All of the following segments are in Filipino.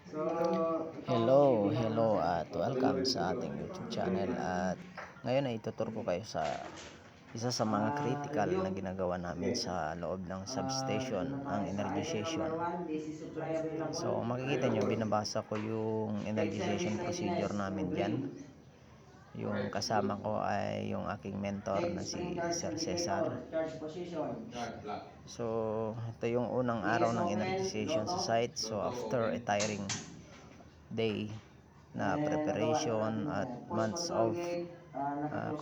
Hello at welcome sa ating YouTube channel. At ngayon ay tutur ko kayo sa isa sa mga critical na ginagawa namin sa loob ng substation, ang energization. So makikita nyo, binabasa ko yung energization procedure namin dyan. Yung kasama ko ay yung aking mentor na si Sir Cesar. So ito yung unang araw ng energization sa site. So after a tiring day na preparation at months of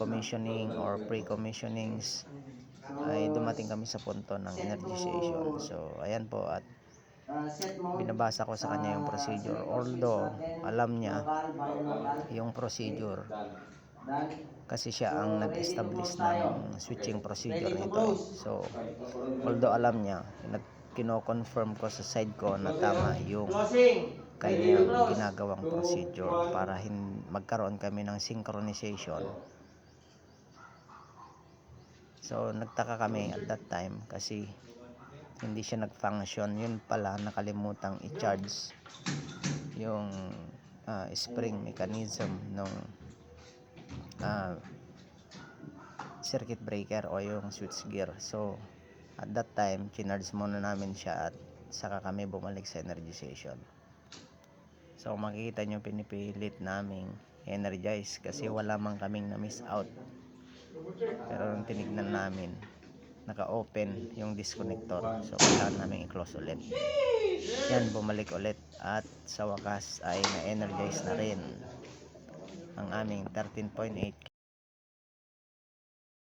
commissioning or pre-commissionings, ay dumating kami sa punto ng energization. So ayan po, at binabasa ko sa kanya yung procedure, although alam niya yung procedure kasi siya ang nag-establish ng switching procedure nito eh. So although alam niya, kino-confirm ko sa side ko na tama yung kanyang ginagawang procedure para magkaroon kami ng synchronization. So nagtaka kami at that time kasi hindi siya nag-function. Yun pala, nakalimutang i-charge yung spring mechanism ng circuit breaker o yung switch gear. So at that time, chinarge muna namin siya at saka kami bumalik sa energization. So makikita nyo, pinipilit naming energize kasi wala man kaming na miss out. Pero nung tinignan namin, naka-open yung disconnector. So kailangan namin i-close ulit. Yan, bumalik ulit. At sa wakas ay na-energize na rin ang aming 13.8